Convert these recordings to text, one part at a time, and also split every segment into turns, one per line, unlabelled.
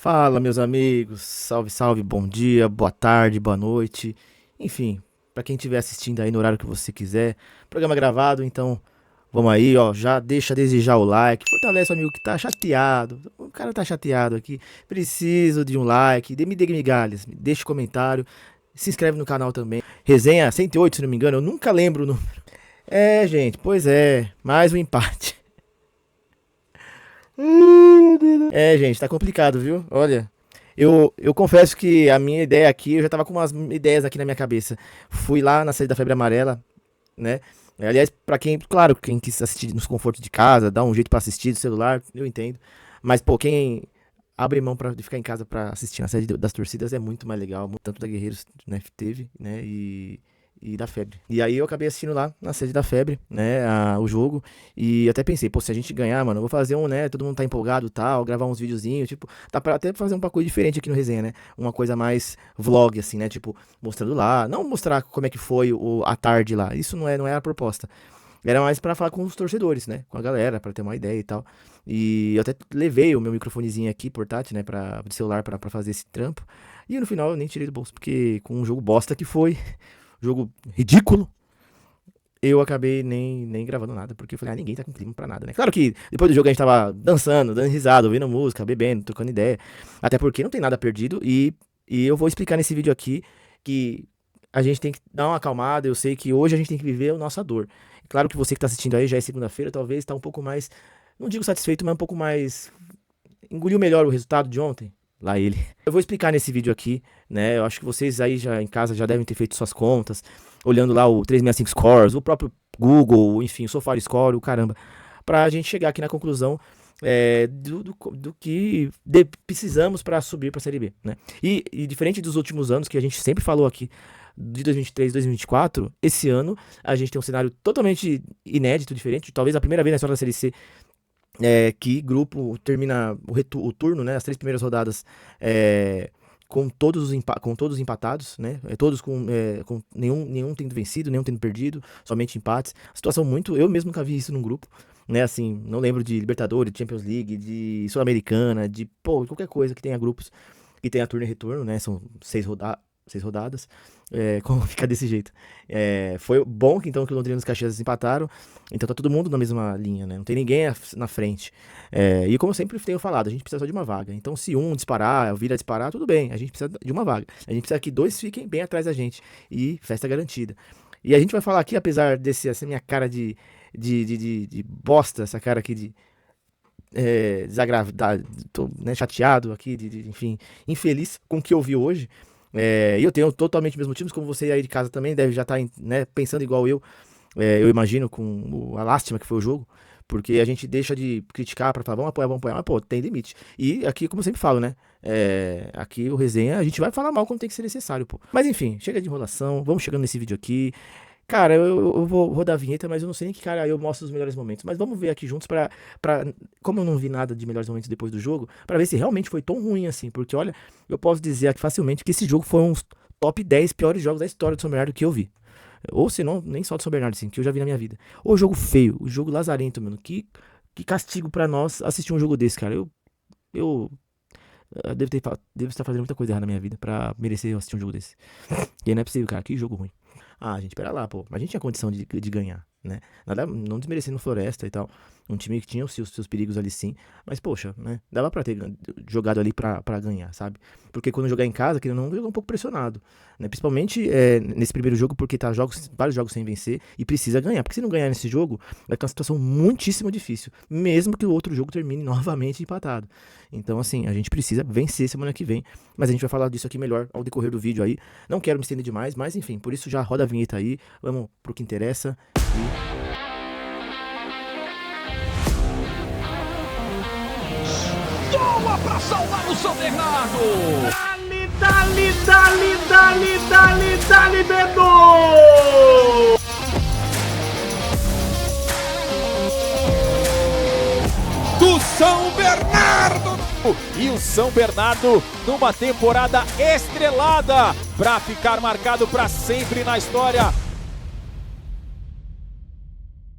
Fala, meus amigos. Salve, salve, bom dia, boa tarde, boa noite. Enfim, pra quem estiver assistindo aí no horário que você quiser. Programa gravado, então vamos aí, ó. Já deixa desejar o like. Fortalece o amigo que tá chateado. O cara tá chateado aqui. Preciso de um like. Me dê migalhas. Deixa um comentário. Se inscreve no canal também. Resenha 108, se não me engano. Eu nunca lembro o número. É, gente, pois é. Mais um empate. É, gente, tá complicado, viu? Olha, eu confesso que a minha ideia aqui, eu já tava com umas ideias aqui na minha cabeça. Fui lá na sede da Febre Amarela, né? Aliás, pra quem, claro, quem quis assistir nos confortos de casa, dá um jeito pra assistir do celular, eu entendo. Mas, pô, quem abre mão de ficar em casa pra assistir na sede das torcidas é muito mais legal. Tanto da Guerreiros, né, teve, né? E da Febre. E aí eu acabei assistindo lá na sede da Febre, né, o jogo. E até pensei, pô, se a gente ganhar, mano, eu vou fazer um, né, todo mundo tá empolgado e tal, gravar uns videozinhos, tipo, dá pra até fazer um bagulho diferente aqui no Resenha, né? Uma coisa mais vlog, assim, né? Tipo, mostrando lá, não mostrar como é que foi a tarde lá, isso não é a proposta. Era mais pra falar com os torcedores, né? Com a galera, pra ter uma ideia e tal. E eu até levei o meu microfonezinho aqui, portátil, né? De celular pra fazer esse trampo. E no final eu nem tirei do bolso, porque com um jogo bosta que foi, jogo ridículo, eu acabei nem gravando nada, porque eu falei, ninguém tá com clima pra nada, né? Claro que depois do jogo a gente tava dançando, dando risada, ouvindo música, bebendo, trocando ideia. Até porque não tem nada perdido e eu vou explicar nesse vídeo aqui que a gente tem que dar uma acalmada. Eu sei que hoje a gente tem que viver a nossa dor. Claro que você que tá assistindo aí, já é segunda-feira, talvez tá um pouco mais, não digo satisfeito, mas um pouco mais, engoliu melhor o resultado de ontem. Lá ele. Eu vou explicar nesse vídeo aqui, né? Eu acho que vocês aí já em casa já devem ter feito suas contas, olhando lá o 365 Scores, o próprio Google, enfim, o Sofari Score, o caramba, pra gente chegar aqui na conclusão do que precisamos para subir pra Série B, né? E diferente dos últimos anos, que a gente sempre falou aqui, de 2023 2024, esse ano a gente tem um cenário totalmente inédito, diferente, talvez a primeira vez na história da Série C que grupo termina o turno, né, as três primeiras rodadas, com todos empatados, né, todos com nenhum tendo vencido, nenhum tendo perdido, somente empates. Situação muito, eu mesmo nunca vi isso num grupo, né, assim, não lembro de Libertadores, de Champions League, de Sul-Americana, de, pô, qualquer coisa que tenha grupos que tenha turno e retorno, né, são seis rodadas, como fica desse jeito. Foi bom que então que o Londrina e os Caxias empataram, então tá todo mundo na mesma linha, né? Não tem ninguém na frente. E como eu sempre tenho falado, a gente precisa só de uma vaga. Então se um disparar, vir a disparar, tudo bem, a gente precisa de uma vaga. A gente precisa que dois fiquem bem atrás da gente e festa garantida. E a gente vai falar aqui, apesar essa minha cara de bosta, essa cara aqui de desagradado, tô, né, chateado aqui, enfim, infeliz com o que eu vi hoje. E eu tenho totalmente os mesmos motivos, como você aí de casa também deve já estar, né, pensando igual eu imagino, com a lástima que foi o jogo, porque a gente deixa de criticar pra falar, vamos apoiar, mas pô, tem limite. E aqui, como eu sempre falo, né, aqui o resenha, a gente vai falar mal quando tem que ser necessário, pô. Mas enfim, chega de enrolação, vamos chegando nesse vídeo aqui. Cara, eu vou rodar a vinheta, mas eu não sei nem que cara eu mostro os melhores momentos. Mas vamos ver aqui juntos como eu não vi nada de melhores momentos depois do jogo, pra ver se realmente foi tão ruim assim. Porque olha, eu posso dizer aqui facilmente que esse jogo foi um top 10 piores jogos da história do São Bernardo que eu vi. Ou se não, nem só do São Bernardo, assim, que eu já vi na minha vida. O jogo feio, o jogo lazarento, mano. Que castigo pra nós assistir um jogo desse, cara. Eu devo estar fazendo muita coisa errada na minha vida pra merecer assistir um jogo desse. E aí não é possível, cara. Que jogo ruim. Ah, gente, pera lá, pô. A gente tinha condição de ganhar, né? Nada, não desmerecendo o Floresta e tal. Um time que tinha os seus perigos ali sim. Mas, poxa, né? Dava pra ter jogado ali pra ganhar, sabe? Porque quando jogar em casa, que não joga um pouco pressionado, né? Principalmente nesse primeiro jogo, porque tá vários jogos sem vencer e precisa ganhar. Porque se não ganhar nesse jogo, vai ter uma situação muitíssimo difícil. Mesmo que o outro jogo termine novamente empatado. Então, assim, a gente precisa vencer semana que vem. Mas a gente vai falar disso aqui melhor ao decorrer do vídeo aí. Não quero me estender demais, mas enfim, por isso já roda a vinheta aí. Vamos pro que interessa.
Boa pra salvar o São Bernardo!
Dali, Beto!
Do São Bernardo! E o São Bernardo numa temporada estrelada pra ficar marcado pra sempre na história.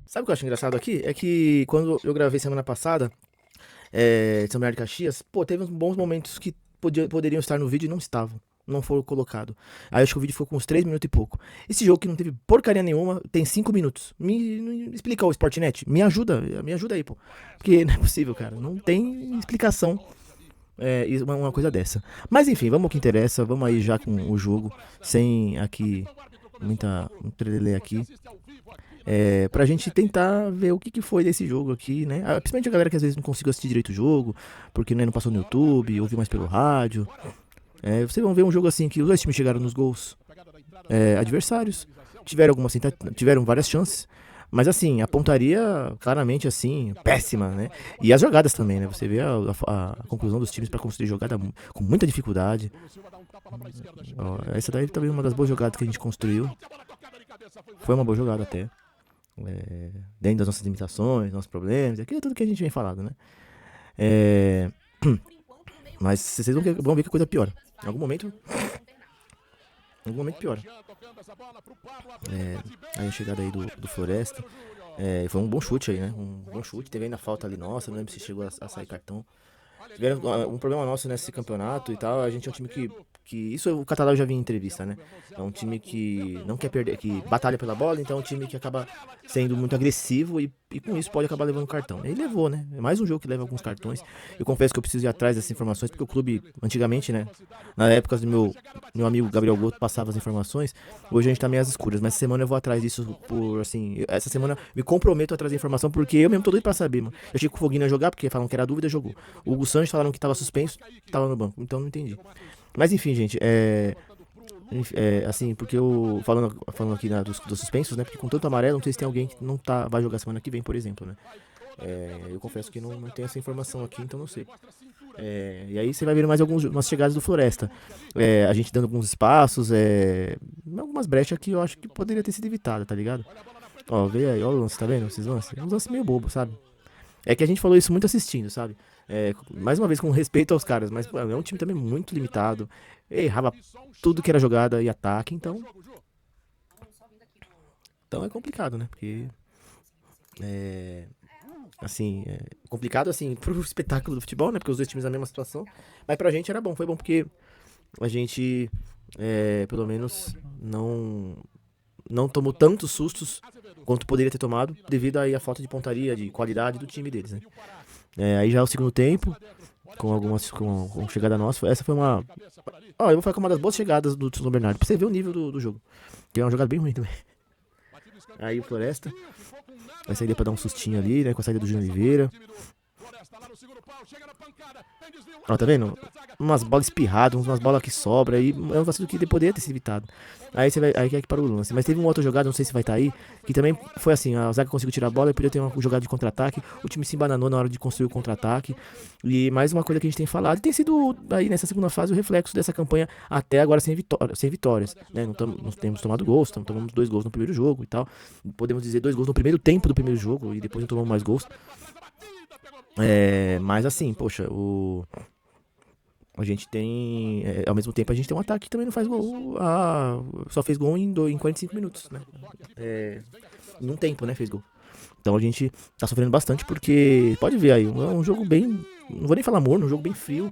Sabe o que eu acho engraçado aqui? É que quando eu gravei semana passada, São Bernardo e Caxias, pô, teve uns bons momentos que poderiam estar no vídeo e não estavam. Não foram colocados. Aí acho que o vídeo ficou com uns 3 minutos e pouco. Esse jogo que não teve porcaria nenhuma, tem 5 minutos. Me explica o Sportnet. Me ajuda aí, pô. Porque não é possível, cara. Não tem explicação uma coisa dessa. Mas enfim, vamos ao que interessa. Vamos aí já com o jogo. Sem aqui muito trelelê aqui. Pra gente tentar ver o que foi desse jogo aqui, né? Principalmente a galera que às vezes não conseguiu assistir direito o jogo, porque né, não passou no YouTube, ouviu mais pelo rádio. Vocês vão ver um jogo assim que os dois times chegaram nos gols adversários. Tiveram várias chances. Mas assim, a pontaria claramente assim, péssima, né? E as jogadas também, né? Você vê a conclusão dos times pra construir jogada com muita dificuldade. Ó, essa daí também é uma das boas jogadas que a gente construiu. Foi uma boa jogada até. Dentro das nossas limitações, nossos problemas, aquilo é tudo que a gente vem falando, né? Mas vocês vão ver que a coisa piora. Em algum momento piora. Aí a chegada aí do Floresta. Foi um bom chute aí, né? Um bom chute. Teve ainda falta ali nossa, não lembro se chegou a sair cartão. Tiveram um problema nosso nesse campeonato e tal. A gente é um time que isso o Catalão já vi em entrevista, né? É um time que não quer perder, que batalha pela bola, então é um time que acaba sendo muito agressivo e com isso pode acabar levando cartão. Ele levou, né? É mais um jogo que leva alguns cartões. Eu confesso que eu preciso ir atrás dessas informações, porque o clube, antigamente, né? Na época do meu amigo Gabriel Goto passava as informações. Hoje a gente tá meio às escuras, mas essa semana eu vou atrás disso essa semana me comprometo a trazer informação, porque eu mesmo tô doido pra saber, mano. Eu achei que o Foguinho ia jogar, porque falaram que era dúvida, jogou. O Hugo Sanches falaram que tava suspenso, tava no banco, então não entendi. Mas enfim, gente, assim, porque falando aqui dos suspensos, né? Porque com tanto amarelo, não sei se tem alguém que não vai jogar semana que vem, por exemplo, né? Eu confesso que não tenho essa informação aqui, então não sei. E aí você vai ver mais algumas chegadas do Floresta. A gente dando alguns espaços, algumas brechas que eu acho que poderia ter sido evitada, tá ligado? Ó, vê aí, ó o lance, tá vendo? Esses lances? É um lance meio bobo, sabe? É que a gente falou isso muito assistindo, sabe? Mais uma vez com respeito aos caras, mas pô, é um time também muito limitado. Errava tudo que era jogada e ataque, então é complicado, né? Porque assim, complicado assim pro espetáculo do futebol, né? Porque os dois times na mesma situação. Mas pra gente era bom, foi bom porque a gente pelo menos não tomou tantos sustos quanto poderia ter tomado, devido aí à falta de pontaria, de qualidade do time deles, né? Aí já é o segundo tempo, com chegada nossa. Essa foi uma. Eu vou falar que é uma das boas chegadas do São Bernardo, pra você ver o nível do jogo. Que é uma jogada bem ruim também. Aí o Floresta vai sair pra dar um sustinho ali, né? Com a saída do Júnior Oliveira. Ó, tá vendo? Umas bolas espirradas, umas bolas que sobram aí. É um vacilo que poderia ter sido evitado. Aí é que parou o lance. Mas teve uma outra jogada, não sei se vai estar aí, que também foi assim: a zaga conseguiu tirar a bola e podia ter uma jogada de contra-ataque. O time se embananou na hora de construir o contra-ataque. E mais uma coisa que a gente tem falado, e tem sido aí nessa segunda fase o reflexo dessa campanha até agora sem vitórias, né? Não temos tomado gols, tomamos 2 gols no primeiro jogo e tal. Podemos dizer 2 gols no primeiro tempo do primeiro jogo e depois não tomamos mais gols. Mas assim, poxa, a gente tem. Ao mesmo tempo a gente tem um ataque que também não faz gol. Só fez gol em 45 minutos, né? Num tempo, né? Fez gol. Então a gente tá sofrendo bastante porque. Pode ver aí, é um jogo bem. Não vou nem falar morno, um jogo bem frio.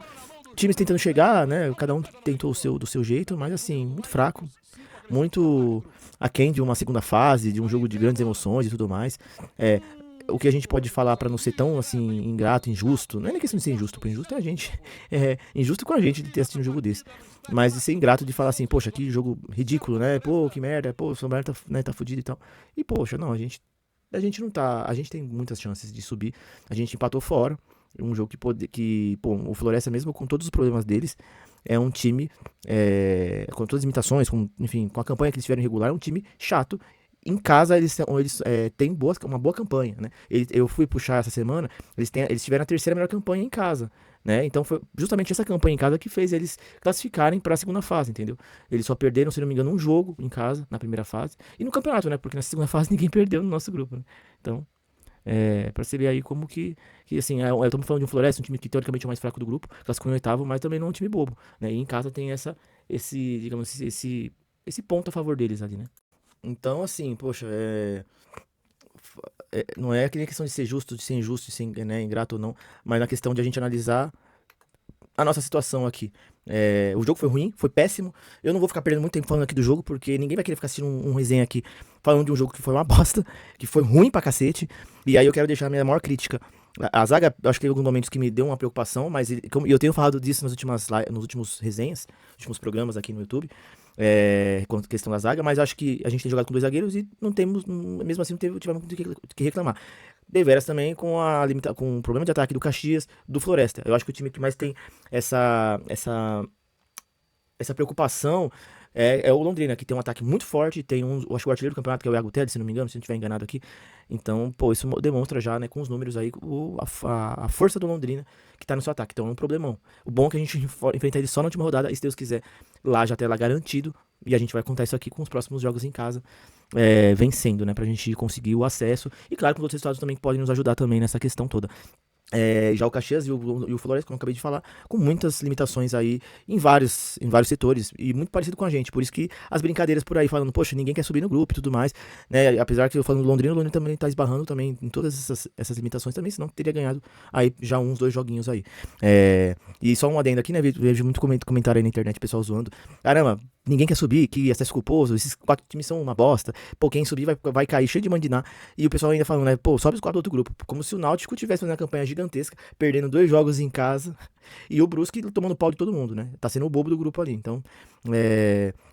Times tentando chegar, né? Cada um tentou do seu jeito, mas assim, muito fraco. Muito aquém de uma segunda fase, de um jogo de grandes emoções e tudo mais. O que a gente pode falar pra não ser tão, assim, ingrato, injusto, não é nem questão de ser injusto, porque injusto é a gente, injusto com a gente de ter assistido um jogo desse, mas de ser ingrato de falar assim, poxa, que jogo ridículo, né, pô, que merda, pô, o São Bernardo tá fudido e tal, e poxa, não, a gente não tá, a gente tem muitas chances de subir, a gente empatou fora, um jogo pô, o Floresta mesmo com todos os problemas deles, é um time, com todas as limitações, enfim, com a campanha que eles tiveram regular, é um time chato. Em casa eles têm uma boa campanha, né? Eu fui puxar essa semana, eles tiveram a terceira melhor campanha em casa, né? Então foi justamente essa campanha em casa que fez eles classificarem para a segunda fase, entendeu? Eles só perderam, se não me engano, um jogo em casa na primeira fase e no campeonato, né? Porque na segunda fase ninguém perdeu no nosso grupo, né? Então, pra você ver aí como que assim, estamos falando de um Floresta, um time que teoricamente é o mais fraco do grupo, classificou em oitavo, mas também não é um time bobo, né? E em casa tem esse ponto a favor deles ali, né? Então, assim, poxa, não é aquela questão de ser justo, de ser injusto, de ser, né, ingrato ou não, mas na questão de a gente analisar a nossa situação aqui. O jogo foi ruim, foi péssimo. Eu não vou ficar perdendo muito tempo falando aqui do jogo, porque ninguém vai querer ficar assistindo um resenha aqui falando de um jogo que foi uma bosta, que foi ruim pra cacete. E aí eu quero deixar a minha maior crítica. A zaga, eu acho que teve alguns momentos que me deu uma preocupação, mas eu tenho falado disso nos últimos resenhas, nos últimos programas aqui no YouTube, com a questão da zaga, mas eu acho que a gente tem jogado com 2 zagueiros e não temos, mesmo assim, tivemos muito que reclamar. Deveras também com o problema de ataque do Caxias, do Floresta. Eu acho que o time que mais tem essa preocupação é o Londrina, que tem um ataque muito forte, eu acho que o artilheiro do campeonato, que é o Iago Teles, se não me engano, se não estiver enganado aqui. Então, pô, isso demonstra já, né, com os números aí, a força do Londrina que tá no seu ataque. Então é um problemão. O bom é que a gente enfrenta ele só na última rodada, e se Deus quiser, lá já tem lá garantido, e a gente vai contar isso aqui com os próximos jogos em casa, vencendo, né, pra gente conseguir o acesso, e claro, com os outros resultados também que podem nos ajudar também nessa questão toda. Já o Caxias e o Floresta, como eu acabei de falar, com muitas limitações aí em vários setores, e muito parecido com a gente, por isso que as brincadeiras por aí falando, poxa, ninguém quer subir no grupo e tudo mais, né, apesar que eu falando do Londrina, o Londrina também tá esbarrando também em todas essas limitações também, senão teria ganhado aí já 2 joguinhos aí. E só um adendo aqui, né, vejo muito comentário aí na internet, pessoal zoando, caramba, ninguém quer subir, que acesso culposo, esses 4 times são uma bosta, pô, quem subir vai cair cheio de mandiná, e o pessoal ainda falando, né, pô, sobe os 4 do outro grupo, como se o Náutico tivesse fazendo uma campanha gigantesca, perdendo 2 jogos em casa, e o Brusque tomando pau de todo mundo, né, tá sendo o bobo do grupo ali, então,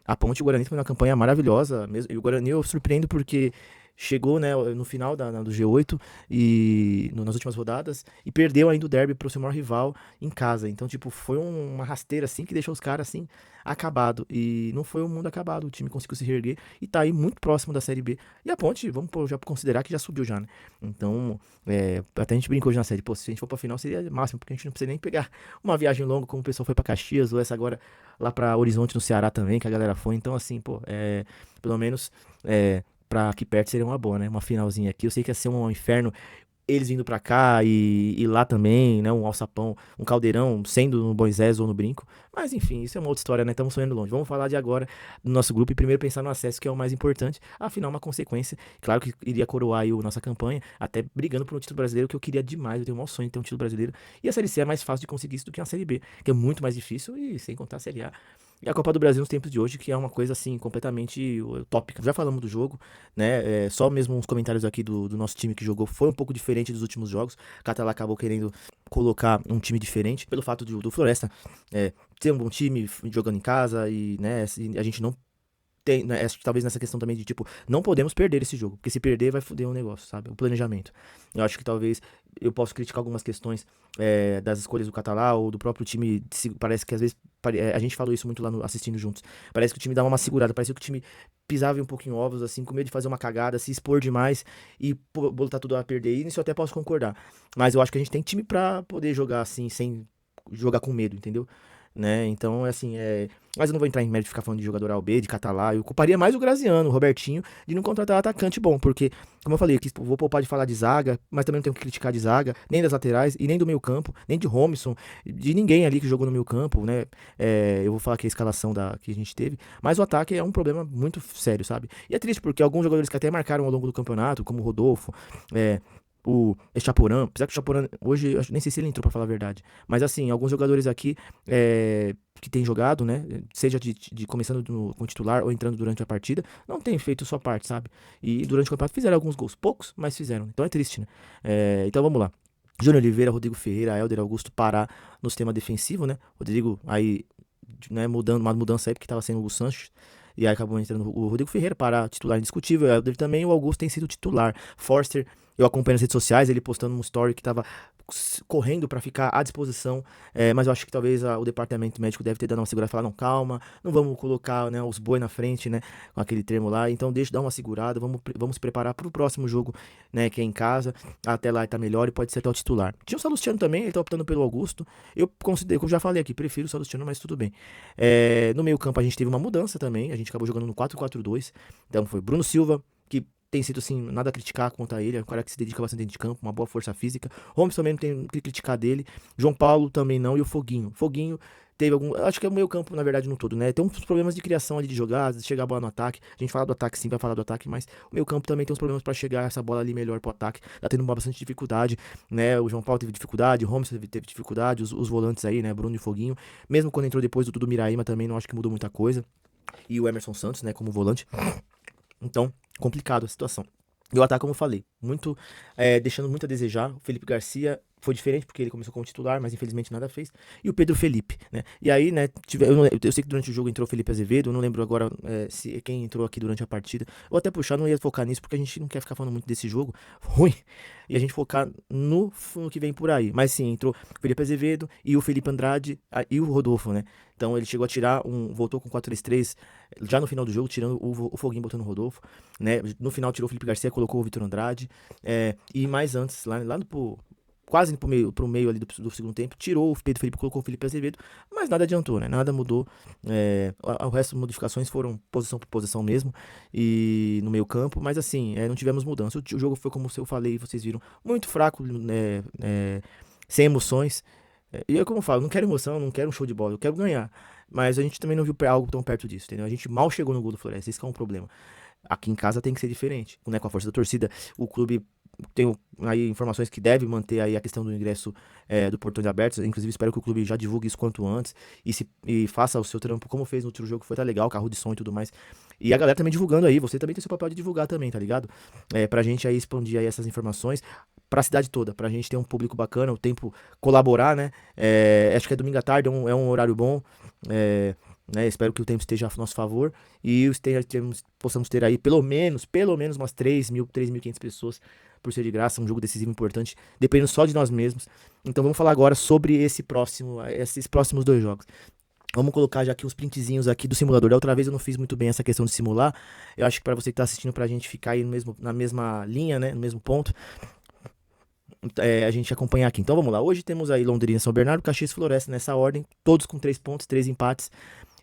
a Ponte e o Guarani foi uma campanha maravilhosa, mesmo, e o Guarani eu surpreendo porque chegou, né, no final do G8 e nas últimas rodadas e perdeu ainda o derby pro seu maior rival em casa. Então, tipo, foi uma rasteira assim que deixou os caras assim acabado. E não foi um mundo acabado, o time conseguiu se reerguer e tá aí muito próximo da Série B. E a Ponte, vamos já considerar que já subiu já, né? Então, até a gente brincou já na série, pô, se a gente for pra final seria máximo, porque a gente não precisa nem pegar uma viagem longa como o pessoal foi pra Caxias, ou essa agora lá pra Horizonte no Ceará também, que a galera foi. Então, assim, pô, pelo menos pra aqui perto seria uma boa, né? Uma finalzinha aqui. Eu sei que ia ser um inferno eles vindo pra cá e lá também, né? Um alçapão, um caldeirão, sendo no Moisés ou no Brinco. Mas enfim, isso é uma outra história, né? Estamos sonhando longe. Vamos falar de agora do nosso grupo e primeiro pensar no acesso, que é o mais importante. Afinal, uma consequência. Claro que iria coroar aí a nossa campanha, até brigando por um título brasileiro, que eu queria demais. Eu tenho o maior sonho de ter um título brasileiro. E a Série C é mais fácil de conseguir isso do que a Série B, que é muito mais difícil, e sem contar a Série A. E a Copa do Brasil nos tempos de hoje, que é uma coisa assim, completamente utópica. Já falamos do jogo, né? Só mesmo uns comentários aqui do nosso time que jogou foi um pouco diferente dos últimos jogos. Catalá acabou querendo colocar um time diferente, pelo fato do Floresta ter um bom time jogando em casa, e né, a gente não tem, né, acho que talvez nessa questão também de tipo, não podemos perder esse jogo, porque se perder vai foder um negócio, sabe? O planejamento. Eu acho que talvez eu possa criticar algumas questões das escolhas do Catalá ou do próprio time. Parece que às vezes a gente falou isso muito lá assistindo juntos. Parece que o time dava uma segurada, parece que o time pisava um pouco em ovos, assim, com medo de fazer uma cagada, se expor demais e botar tudo a perder. E nisso eu até posso concordar. Mas eu acho que a gente tem time pra poder jogar assim, sem jogar com medo, entendeu? Né? Então, assim, mas eu não vou entrar em mérito de ficar falando de jogador A ou B, de Catalá. Eu culparia mais o Graziano, o Robertinho, de não contratar atacante bom, porque, como eu falei, eu vou poupar de falar de zaga, mas também não tenho que criticar de zaga, nem das laterais, e nem do meio campo, nem de Romisson, de ninguém ali que jogou no meio campo, né? Eu vou falar aqui a escalação que a gente teve, mas o ataque é um problema muito sério, sabe? E é triste, porque alguns jogadores que até marcaram ao longo do campeonato, como o Rodolfo, o Chaporã, apesar que o Chaporã, hoje, eu nem sei se ele entrou pra falar a verdade, mas assim, alguns jogadores aqui que tem jogado, né, seja de começando com titular ou entrando durante a partida, não tem feito sua parte, sabe? E durante o campeonato fizeram alguns gols, poucos, mas fizeram, então é triste, né? Então vamos lá. Júnior Oliveira, Rodrigo Ferreira, Helder Augusto, Pará no sistema defensivo, né? Rodrigo aí, né, uma mudança aí porque tava sendo o Sanches. E aí acabou entrando o Rodrigo Ferreira, para titular indiscutível. O Helder também, o Augusto tem sido titular. Forster, eu acompanho nas redes sociais, ele postando um story que tava correndo para ficar à disposição, mas eu acho que talvez o departamento médico deve ter dado uma segurada e falar, não, calma, não vamos colocar, né, os boi na frente, né, com aquele termo lá, então deixa dar uma segurada, vamos se preparar para o próximo jogo, né, que é em casa, até lá tá melhor e pode ser até o titular. Tinha o Salustiano também, ele tá optando pelo Augusto, eu considero, como já falei aqui, prefiro o Salustiano, mas tudo bem. No meio campo a gente teve uma mudança também, a gente acabou jogando no 4-4-2, então foi Bruno Silva, que tem sido assim, nada a criticar contra ele, é um cara que se dedica bastante dentro de campo, uma boa força física. Holmes também não tem o que criticar dele. João Paulo também não, e o Foguinho. Foguinho teve algum. Acho que é o meio campo, na verdade, no todo, né? Tem uns problemas de criação ali de jogadas, de chegar a bola no ataque. A gente fala do ataque sim, vai falar do ataque, mas o meio campo também tem uns problemas pra chegar essa bola ali melhor pro ataque. Tá tendo bastante dificuldade, né? O João Paulo teve dificuldade, o Holmes teve dificuldade, os volantes aí, né? Bruno e Foguinho. Mesmo quando entrou depois do Dudu Miraíma também, não acho que mudou muita coisa. E o Emerson Santos, né, como volante. Então, complicado a situação. E o ataque, como eu falei, muito deixando muito a desejar. O Felipe Garcia foi diferente porque ele começou como titular, mas infelizmente nada fez. E o Pedro Felipe, né? E aí, né, eu sei que durante o jogo entrou o Felipe Azevedo, eu não lembro agora se quem entrou aqui durante a partida. Ou até puxar, não ia focar nisso porque a gente não quer ficar falando muito desse jogo ruim. E a gente focar no que vem por aí. Mas sim, entrou o Felipe Azevedo e o Felipe Andrade e o Rodolfo, né? Então ele chegou a tirar voltou com 4-3-3 já no final do jogo, tirando o Foguinho, botando o Rodolfo, né? No final tirou o Felipe Garcia, colocou o Vitor Andrade, e mais antes, lá quase pro meio ali do segundo tempo, tirou o Pedro Felipe, colocou o Felipe Azevedo, mas nada adiantou, né? Nada mudou. O resto das modificações foram posição por posição mesmo, e no meio campo, mas assim, não tivemos mudança. O jogo foi, como eu falei, vocês viram, muito fraco, né? Sem emoções. E eu, como eu falo, não quero emoção, não quero um show de bola, eu quero ganhar. Mas a gente também não viu algo tão perto disso, entendeu? A gente mal chegou no gol do Floresta, esse que é um problema. Aqui em casa tem que ser diferente, né? Com a força da torcida, o clube tem aí informações que deve manter aí a questão do ingresso do portões abertos. Inclusive espero que o clube já divulgue isso quanto antes e faça o seu trampo como fez no outro jogo, que foi tá legal, carro de som e tudo mais. E a galera também divulgando aí, você também tem seu papel de divulgar também, tá ligado? Pra gente aí expandir aí essas informações pra cidade toda, pra gente ter um público bacana, o tempo colaborar, né? Acho que é domingo à tarde, é um horário bom, né, espero que o tempo esteja a nosso favor e possamos ter aí pelo menos umas 3.500 pessoas por ser de graça, um jogo decisivo importante, dependendo só de nós mesmos. Então vamos falar agora sobre esses próximos 2 jogos. Vamos colocar já aqui uns printzinhos aqui do simulador. Da outra vez eu não fiz muito bem essa questão de simular. Eu acho que para você que tá assistindo, pra gente ficar aí na mesma linha, né, no mesmo ponto, a gente acompanhar aqui. Então vamos lá. Hoje temos aí Londrina, São Bernardo, Caxias e Floresta nessa ordem, todos com 3 pontos, 3 empates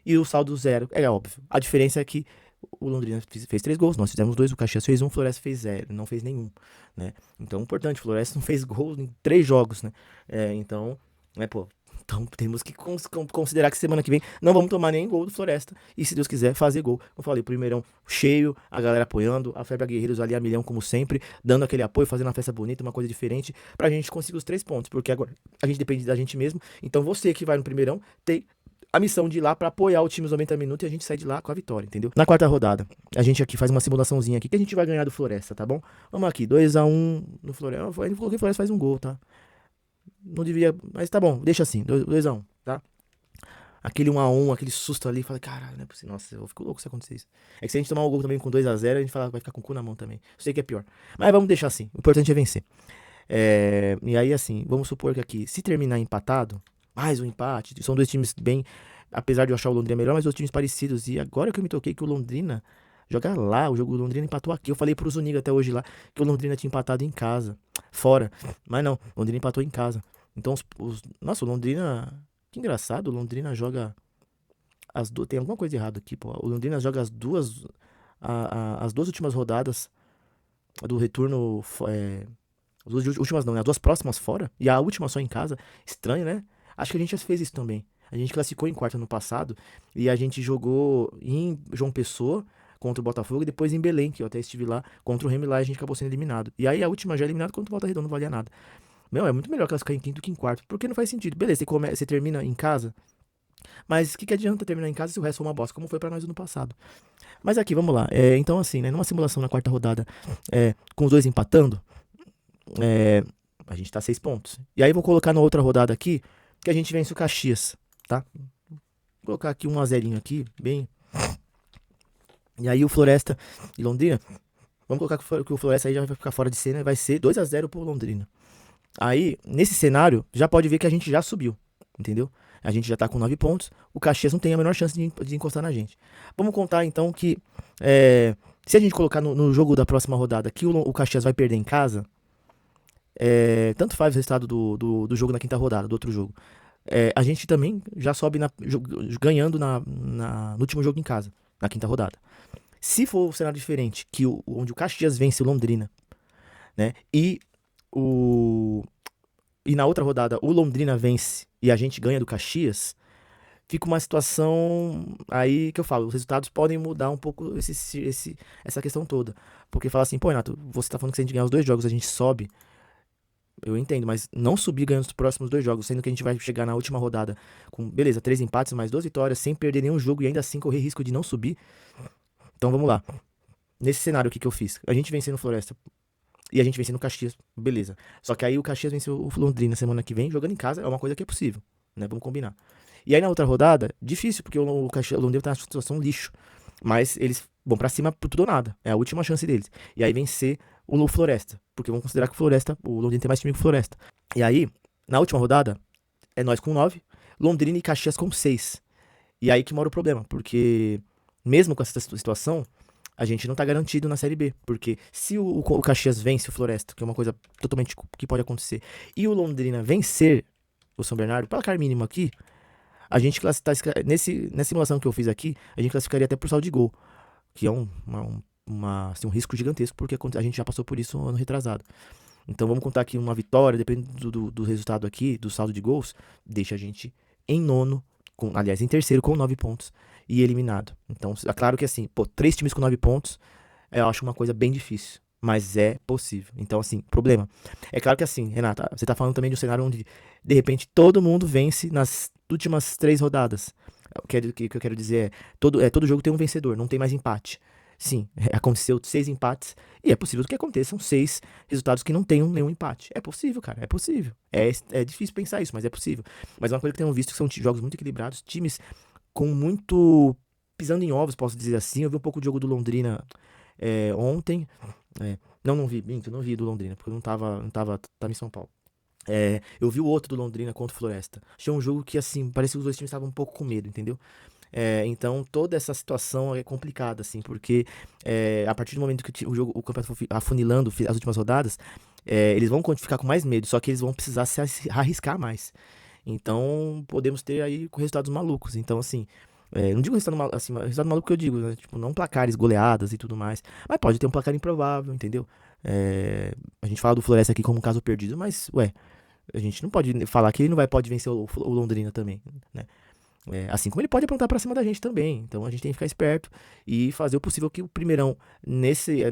e o saldo 0. É óbvio. A diferença é que o Londrina fez 3 gols, nós fizemos 2, o Caxias fez 1, o Floresta fez 0, não fez nenhum, né? Então, importante, o Floresta não fez gol em 3 jogos, né? Então, então temos que considerar que semana que vem não vamos tomar nem gol do Floresta e, se Deus quiser, fazer gol. Como eu falei, o primeirão cheio, a galera apoiando, a Febre Guerreiros ali a milhão como sempre, dando aquele apoio, fazendo uma festa bonita, uma coisa diferente, pra gente conseguir os 3 pontos, porque agora a gente depende da gente mesmo. Então você que vai no primeirão tem a missão de ir lá pra apoiar o time os 90 minutos e a gente sai de lá com a vitória, entendeu? Na 4ª rodada, a gente aqui faz uma simulaçãozinha aqui que a gente vai ganhar do Floresta, tá bom? Vamos aqui, 2-1 no Floresta. Eu coloquei o Floresta faz um gol, tá? Não devia, mas tá bom, deixa assim, 2-1, tá? Aquele 1-1, aquele susto ali, falei, caralho, não é possível, nossa, eu fico louco se acontecer isso. É que se a gente tomar um gol também com 2-0, a gente vai ficar com o cu na mão também. Eu sei que é pior, mas vamos deixar assim, o importante é vencer. E aí assim, vamos supor que aqui, se terminar empatado, mais um empate, são 2 times bem, apesar de eu achar o Londrina melhor, mas 2 times parecidos, e agora que eu me toquei que o Londrina joga lá, o jogo do Londrina empatou aqui. Eu falei pro Zuniga até hoje lá que o Londrina tinha empatado em casa, fora. Mas não, o Londrina empatou em casa. Então, nossa, o Londrina... Que engraçado, o Londrina joga as duas... Tem alguma coisa errada aqui, pô. O Londrina joga as 2 últimas rodadas do retorno... As 2 últimas não, né? As 2 próximas fora. E a última só em casa. Estranho, né? Acho que a gente já fez isso também. A gente classificou em quarta no passado. E a gente jogou em João Pessoa contra o Botafogo, e depois em Belém, que eu até estive lá, contra o Remy lá, e a gente acabou sendo eliminado. E aí a última já eliminado contra o Volta Redonda, não valia nada. Meu, é muito melhor classificar em quinto do que em quarto, porque não faz sentido. Beleza, você termina em casa, mas o que adianta terminar em casa se o resto for uma bosta, como foi pra nós no passado. Mas aqui, vamos lá. Então assim, né, numa simulação na 4ª rodada, com os 2 empatando, a gente tá 6 pontos. E aí vou colocar na outra rodada aqui, que a gente vence o Caxias, tá? Vou colocar aqui 1-0 aqui, bem... E aí o Floresta e Londrina, vamos colocar que o Floresta aí já vai ficar fora de cena, vai ser 2-0 pro Londrina. Aí, nesse cenário, já pode ver que a gente já subiu, entendeu? A gente já tá com 9 pontos, o Caxias não tem a menor chance de encostar na gente. Vamos contar então que, se a gente colocar no jogo da próxima rodada que o Caxias vai perder em casa, tanto faz o resultado do jogo na 5ª rodada, do outro jogo. A gente também já sobe ganhando no último jogo em casa, na 5ª rodada. Se for um cenário diferente, onde o Caxias vence o Londrina, né, e na outra rodada o Londrina vence e a gente ganha do Caxias, fica uma situação aí que eu falo, os resultados podem mudar um pouco essa questão toda. Porque fala assim, pô, Renato, você tá falando que se a gente ganhar os 2 jogos a gente sobe. Eu entendo, mas não subir ganhando os próximos 2 jogos, sendo que a gente vai chegar na última rodada com, beleza, 3 empates, mais 2 vitórias, sem perder nenhum jogo e ainda assim correr risco de não subir. Então vamos lá. Nesse cenário, o que eu fiz? A gente vencendo o Floresta e a gente vencendo o Caxias, beleza. Só que aí o Caxias venceu o Londrina semana que vem, jogando em casa, é uma coisa que é possível, né? Vamos combinar. E aí na outra rodada, difícil, porque o Londrina tá numa situação lixo. Mas eles vão pra cima por tudo ou nada. É a última chance deles. E aí vencer o Floresta. Porque vamos considerar que o Londrina tem mais time que o Floresta. E aí, na última rodada, é nós com 9, Londrina e Caxias com 6. E aí que mora o problema. Porque mesmo com essa situação, a gente não tá garantido na Série B. Porque se o Caxias vence o Floresta, que é uma coisa totalmente que pode acontecer, e o Londrina vencer o São Bernardo, placar mínimo aqui, a gente nessa simulação que eu fiz aqui, a gente classificaria até por saldo de gol, que é um risco gigantesco, porque a gente já passou por isso no ano retrasado. Então vamos contar aqui uma vitória, dependendo do resultado aqui, do saldo de gols, deixa a gente em nono, em terceiro com 9 pontos e eliminado. Então é claro que assim, 3 times com 9 pontos, eu acho uma coisa bem difícil. Mas é possível. Então, assim, problema. É claro que assim, Renata, você tá falando também de um cenário onde, de repente, todo mundo vence nas últimas 3 rodadas. O que eu quero dizer todo jogo tem um vencedor, não tem mais empate. Sim, aconteceu 6 empates e é possível que aconteçam 6 resultados que não tenham nenhum empate. É possível, cara, é possível. É difícil pensar isso, mas é possível. Mas uma coisa que tenho visto que são jogos muito equilibrados, times com muito pisando em ovos, posso dizer assim. Eu vi um pouco do jogo do Londrina ontem. Não vi do Londrina, porque eu não tava em São Paulo. Eu vi o outro do Londrina contra o Floresta. Achei um jogo que, assim, parecia que os dois times estavam um pouco com medo, entendeu? Então, toda essa situação é complicada, assim, porque a partir do momento que o campeonato for afunilando as últimas rodadas, eles vão ficar com mais medo, só que eles vão precisar se arriscar mais. Então, podemos ter aí resultados malucos. Então, assim, não digo resultado maluco que eu digo, né? Tipo, não placares, goleadas e tudo mais, mas pode ter um placar improvável, entendeu? A gente fala do Floresta aqui como um caso perdido, mas, a gente não pode falar que ele não pode vencer o Londrina também, né? Assim como ele pode aprontar pra cima da gente também. Então a gente tem que ficar esperto e fazer o possível que o Primeirão, nesse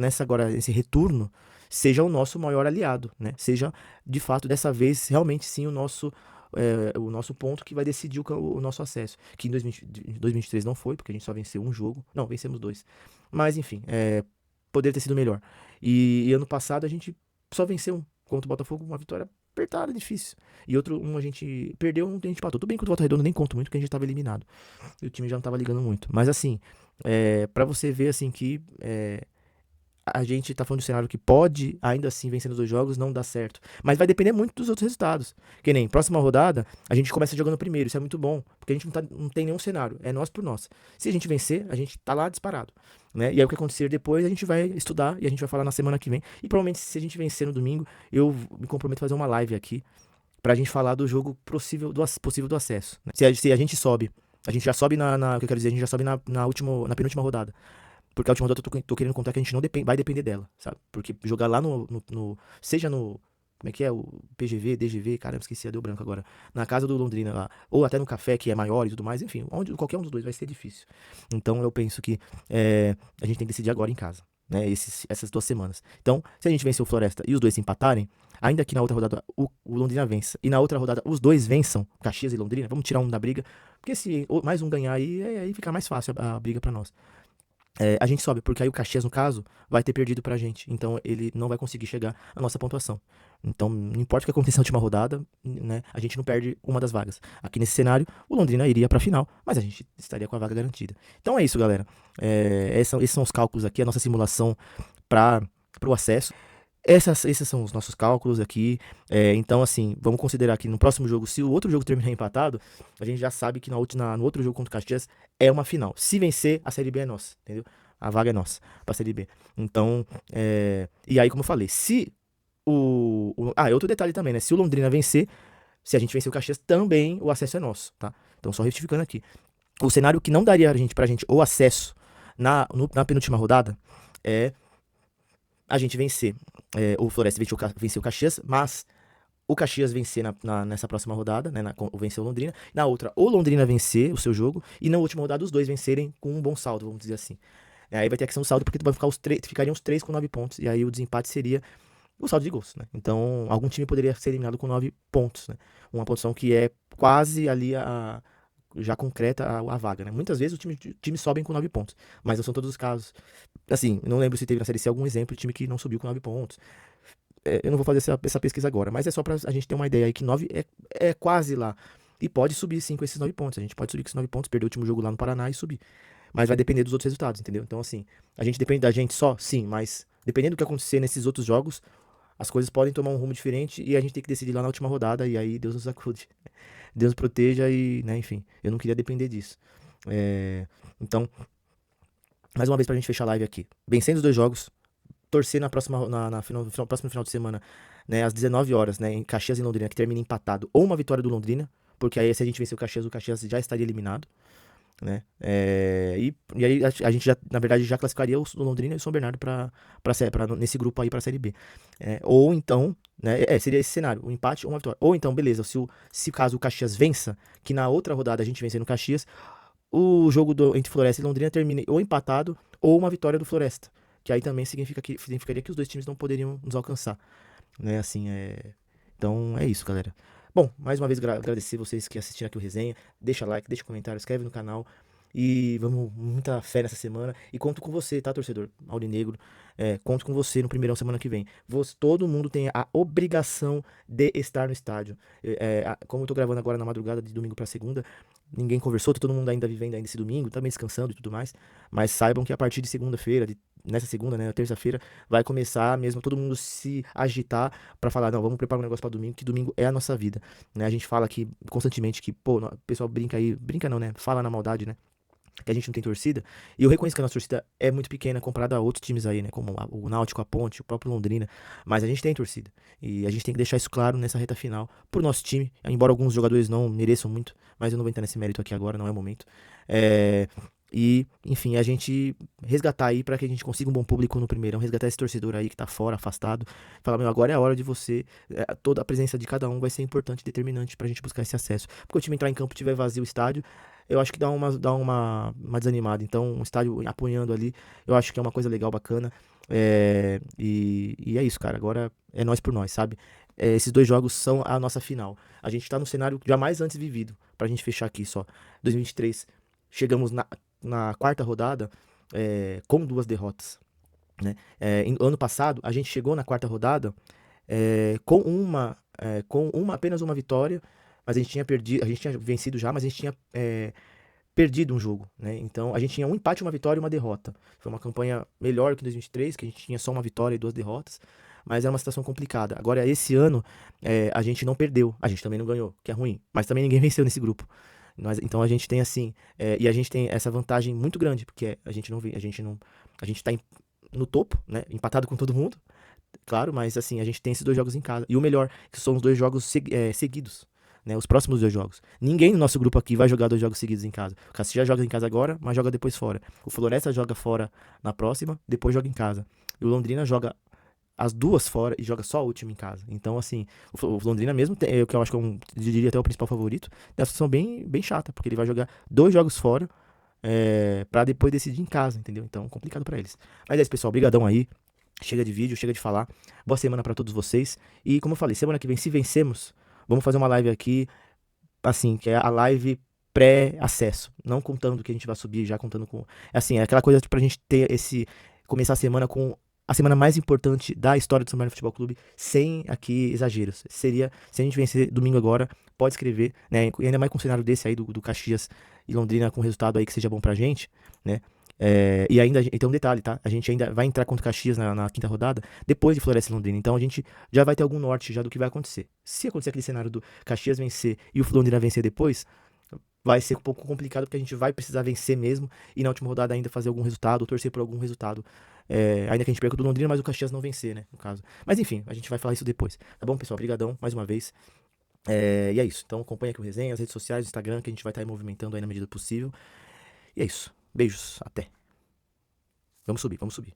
retorno, seja o nosso maior aliado, né? Seja, de fato, dessa vez, realmente sim, o nosso ponto que vai decidir o nosso acesso. Que em 2023 não foi, porque a gente só venceu um jogo. Não, vencemos 2. Mas, enfim, poderia ter sido melhor. E ano passado a gente só venceu um contra o Botafogo, uma vitória apertada, difícil. E a gente perdeu, a gente empatou. Tudo bem que o Volta Redonda nem conto muito, porque a gente tava eliminado. E o time já não tava ligando muito. Mas assim, pra você ver assim que a gente tá falando de um cenário que pode, ainda assim, vencendo os 2 jogos, não dá certo. Mas vai depender muito dos outros resultados. Que nem, próxima rodada, a gente começa jogando primeiro. Isso é muito bom, porque a gente não tem nenhum cenário. É nós por nós. Se a gente vencer, a gente tá lá disparado, né? E aí o que acontecer depois, a gente vai estudar e a gente vai falar na semana que vem. E provavelmente, se a gente vencer no domingo, eu me comprometo a fazer uma live aqui pra gente falar do jogo possível do acesso, né? Se a gente sobe, a gente já sobe o que eu quero dizer, a gente já sobe na penúltima rodada. Porque a última rodada eu tô querendo contar que a gente não vai depender dela, sabe? Porque jogar lá seja no, como é que é, o PGV, DGV, caramba, esqueci, deu branco agora, na casa do Londrina lá, ou até no Café, que é maior e tudo mais, enfim, qualquer um dos dois vai ser difícil. Então eu penso que a gente tem que decidir agora em casa, né, essas 2 semanas. Então, se a gente vencer o Floresta e os 2 se empatarem, ainda que na outra rodada o Londrina vença, e na outra rodada os 2 vençam, Caxias e Londrina, vamos tirar um da briga, porque se mais um ganhar aí fica mais fácil a briga pra nós. A gente sobe, porque aí o Caxias, no caso, vai ter perdido pra gente. Então ele não vai conseguir chegar à nossa pontuação. Então, não importa o que aconteça na última rodada, né? A gente não perde uma das vagas. Aqui nesse cenário, o Londrina iria pra final, mas a gente estaria com a vaga garantida. Então é isso, galera. Esses são os cálculos aqui, a nossa simulação pro acesso. Esses são os nossos cálculos aqui. Então, assim, vamos considerar que no próximo jogo, se o outro jogo terminar empatado, a gente já sabe que no outro jogo contra o Caxias é uma final. Se vencer, a Série B é nossa, entendeu? A vaga é nossa pra Série B. Então, e aí, como eu falei, se outro detalhe também, né? Se o Londrina vencer, se a gente vencer o Caxias, também o acesso é nosso, tá? Então, só retificando aqui. O cenário que não daria pra gente o acesso na penúltima rodada é a gente vencer. O Floresta venceu o Caxias, mas o Caxias vencer nessa próxima rodada, né, vencer o Londrina. Na outra, o Londrina vencer o seu jogo. E na última rodada, os dois vencerem com um bom saldo, vamos dizer assim. Aí vai ter a questão do saldo, porque vai ficar ficariam os 3 com 9 pontos. E aí o desempate seria o saldo de gols, né? Então, algum time poderia ser eliminado com 9 pontos, né? Uma posição que é quase ali já concreta a vaga, né? Muitas vezes o time sobem com 9 pontos, mas não são todos os casos. Assim, não lembro se teve na Série C algum exemplo de time que não subiu com 9 pontos. Eu não vou fazer essa pesquisa agora, mas é só pra a gente ter uma ideia aí que 9 é quase lá. E pode subir sim com esses 9 pontos. A gente pode subir com esses 9 pontos, perder o último jogo lá no Paraná e subir. Mas vai depender dos outros resultados, entendeu? Então, assim, a gente depende da gente só? Sim, mas dependendo do que acontecer nesses outros jogos, as coisas podem tomar um rumo diferente e a gente tem que decidir lá na última rodada e aí Deus nos acude. Deus nos proteja e, né, enfim, eu não queria depender disso. Então, mais uma vez pra gente fechar a live aqui. Vencendo os 2 jogos, torcer no próximo final de semana, né, às 19 horas, né, em Caxias e Londrina, que termine empatado, ou uma vitória do Londrina, porque aí se a gente vencer o Caxias já estaria eliminado. Né? E aí a gente já, na verdade, já classificaria o Londrina e o São Bernardo nesse grupo aí pra Série B. Ou então, né, seria esse cenário, um empate ou uma vitória. Ou então, beleza, se caso o Caxias vença, que na outra rodada a gente vencer no Caxias, o jogo entre Floresta e Londrina termine ou empatado ou uma vitória do Floresta. Que aí também significaria que os 2 times não poderiam nos alcançar. Né? Assim, Então é isso, galera. Bom, mais uma vez agradecer vocês que assistiram aqui o resenha. Deixa like, deixa comentário, inscreve no canal. E vamos, muita fé nessa semana. E conto com você, tá, torcedor aurinegro? Conto com você no Primeirão semana que vem. Todo mundo tem a obrigação de estar no estádio. Como eu tô gravando agora na madrugada de domingo pra segunda, ninguém conversou, tá todo mundo ainda vivendo ainda esse domingo, também descansando e tudo mais. Mas saibam que a partir de segunda-feira, nessa segunda, né, terça-feira, vai começar mesmo todo mundo se agitar pra falar, não, vamos preparar um negócio pra domingo, que domingo é a nossa vida, né? A gente fala aqui constantemente que, pô, o pessoal brinca aí, brinca não, né? Fala na maldade, né? Que a gente não tem torcida, e eu reconheço que a nossa torcida é muito pequena comparada a outros times aí, né, como o Náutico, a Ponte, o próprio Londrina, mas a gente tem torcida, e a gente tem que deixar isso claro nessa reta final, pro nosso time, embora alguns jogadores não mereçam muito, mas eu não vou entrar nesse mérito aqui agora, não é o momento, e, enfim, a gente resgatar aí pra que a gente consiga um bom público no Primeirão, resgatar esse torcedor aí que tá fora, afastado, falar, meu, agora é a hora de você, toda a presença de cada um vai ser importante, determinante pra gente buscar esse acesso, porque o time entrar em campo e tiver vazio o estádio, eu acho que dá uma desanimada. Então, um estádio apoiando ali, eu acho que é uma coisa legal, bacana. E é isso, cara. Agora é nós por nós, sabe? Esses 2 jogos são a nossa final. A gente tá no cenário jamais antes vivido. Pra gente fechar aqui só. 2023, chegamos na 4ª rodada com 2 derrotas. Né? Ano passado, a gente chegou na 4ª rodada com apenas uma vitória. Mas a gente tinha vencido já, mas a gente tinha perdido um jogo, né? Então a gente tinha um empate, uma vitória e uma derrota. Foi uma campanha melhor que em 2023, que a gente tinha só uma vitória e 2 derrotas, mas era uma situação complicada. Agora, esse ano, a gente não perdeu, a gente também não ganhou, que é ruim, mas também ninguém venceu nesse grupo. Então a gente tem assim, e a gente tem essa vantagem muito grande, porque a gente tá no topo, né? Empatado com todo mundo, claro, mas assim, a gente tem esses 2 jogos em casa. E o melhor, que são os 2 jogos seguidos. Né, os próximos 2 jogos. Ninguém no nosso grupo aqui vai jogar 2 jogos seguidos em casa. O Caxias joga em casa agora, mas joga depois fora. O Floresta joga fora na próxima, depois joga em casa. E o Londrina joga as 2 fora e joga só a última em casa. Então, assim, o Londrina mesmo, que eu acho que eu diria até o principal favorito, é uma situação bem, bem chata, porque ele vai jogar 2 jogos fora pra depois decidir em casa, entendeu? Então, complicado pra eles. Mas é isso, pessoal. Obrigadão aí. Chega de vídeo, chega de falar. Boa semana pra todos vocês. E, como eu falei, semana que vem, se vencermos, vamos fazer uma live aqui, assim, que é a live pré-acesso. Não contando que a gente vai subir, já contando com... Assim, é aquela coisa pra gente ter começar a semana com a semana mais importante da história do São Bernardo Futebol Clube, sem aqui exageros. Seria, se a gente vencer domingo agora, pode escrever, né? E ainda mais com um cenário desse aí do Caxias e Londrina, com resultado aí que seja bom pra gente, né? E ainda tem um detalhe, tá? A gente ainda vai entrar contra o Caxias na 5ª rodada, depois de Floresta e Londrina. Então a gente já vai ter algum norte já do que vai acontecer. Se acontecer aquele cenário do Caxias vencer e o Londrina vencer depois, vai ser um pouco complicado, porque a gente vai precisar vencer mesmo e na última rodada ainda fazer algum resultado, ou torcer por algum resultado. Ainda que a gente perca o do Londrina, mas o Caxias não vencer, né? No caso. Mas enfim, a gente vai falar isso depois. Tá bom, pessoal? Obrigadão mais uma vez. E é isso. Então acompanha aqui o resenha, as redes sociais, o Instagram, que a gente vai estar aí movimentando aí na medida do possível. E é isso. Beijos. Até. Vamos subir, vamos subir.